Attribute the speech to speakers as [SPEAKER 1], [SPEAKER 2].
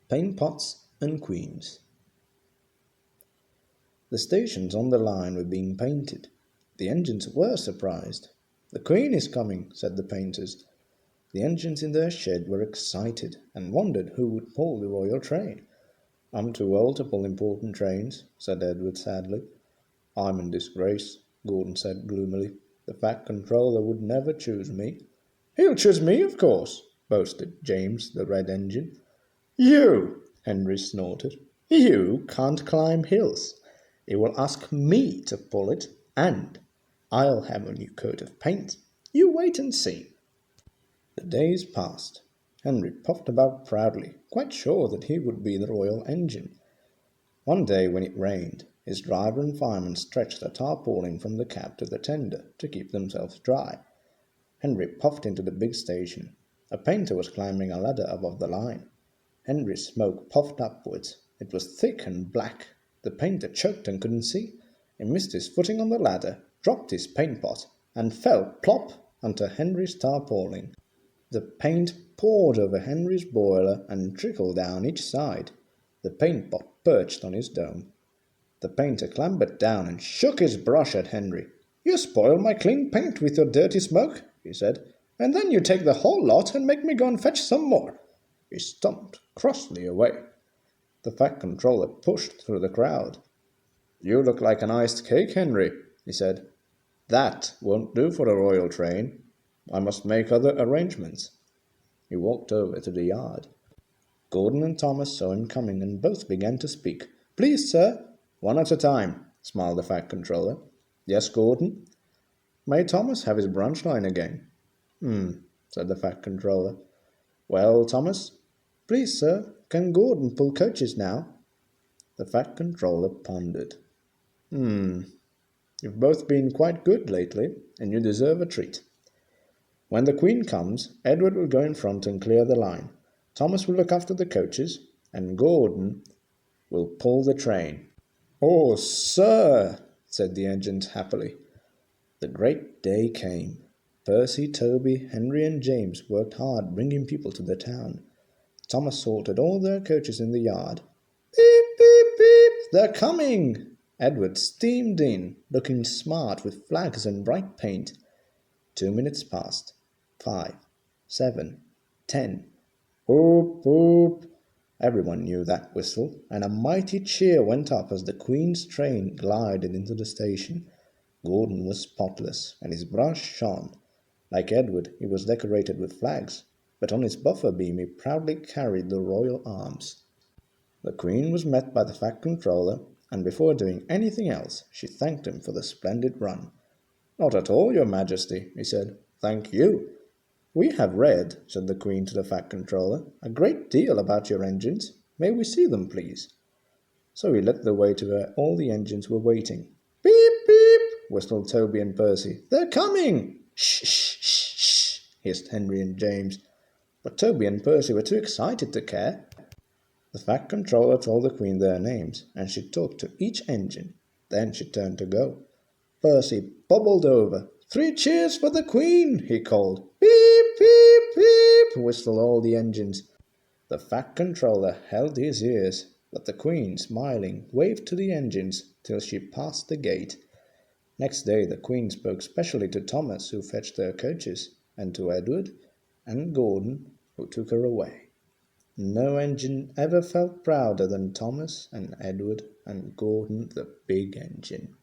[SPEAKER 1] Paint pots and queens. The stations on the line were being painted. The engines were surprised. "The Queen is coming," said the painters. The engines in their shed were excited and wondered who would pull the royal train. "I'm too old to pull important trains," said Edward sadly. "I'm in disgrace," Gordon said gloomily. "The Fat Controller would never choose me." "He'll choose me, of course," boasted James, the red engine. "You!" Henry snorted. "You can't climb hills. He will ask me to pull it, and I'll have a new coat of paint. You wait and see." The days passed. Henry puffed about proudly, quite sure that he would be the royal engine. One day when it rained, his driver and fireman stretched a tarpaulin from the cab to the tender to keep themselves dry. Henry puffed into the big station. A painter was climbing a ladder above the line. Henry's smoke puffed upwards. It was thick and black. The painter choked and couldn't see. He missed his footing on the ladder, dropped his paint pot, and fell plop onto Henry's tarpaulin. The paint poured over Henry's boiler and trickled down each side. The paint pot perched on his dome. The painter clambered down and shook his brush at Henry. "You spoil my clean paint with your dirty smoke," he said, "and then you take the whole lot and make me go and fetch some more." He stomped crossly away. The Fat Controller pushed through the crowd. "You look like an iced cake, Henry," he said. "That won't do for a royal train. I must make other arrangements." He walked over to the yard. Gordon and Thomas saw him coming and both began to speak. "Please, sir." "One at a time," smiled the Fat Controller. "Yes, Gordon?" "May Thomas have his branch line again?" Said the Fat Controller. "Well, Thomas?" "Please, sir, can Gordon pull coaches now?" The Fat Controller pondered. You've both been quite good lately, and you deserve a treat. When the Queen comes, Edward will go in front and clear the line. Thomas will look after the coaches, and Gordon will pull the train." "Oh, sir," said the engines happily. The great day came. Percy, Toby, Henry and James worked hard bringing people to the town. Thomas sorted all their coaches in the yard. "Beep, beep, beep, they're coming!" Edward steamed in, looking smart with flags and bright paint. 2 minutes passed. 5, 7, 10. Whoop, whoop. Everyone knew that whistle, and a mighty cheer went up as the Queen's train glided into the station. Gordon was spotless, and his brush shone. Like Edward, he was decorated with flags, but on his buffer beam he proudly carried the royal arms. The Queen was met by the Fat Controller, and before doing anything else, she thanked him for the splendid run. "Not at all, your Majesty," he said. "Thank you." "We have read," said the Queen to the Fat Controller, "a great deal about your engines. May we see them, please?" So he led the way to where all the engines were waiting. "Beep, beep," whistled Toby and Percy. "They're coming!" "Shh, shh, shh, shh," hissed Henry and James. But Toby and Percy were too excited to care. The Fat Controller told the Queen their names, and she talked to each engine. Then she turned to go. Percy bubbled over. "3 cheers for the Queen," he called. "Beep, beep, beep," whistled all the engines. The Fat Controller held his ears, but the Queen, smiling, waved to the engines till she passed the gate. Next day the Queen spoke specially to Thomas, who fetched their coaches, and to Edward and Gordon, who took her away. No engine ever felt prouder than Thomas and Edward and Gordon, the big engine.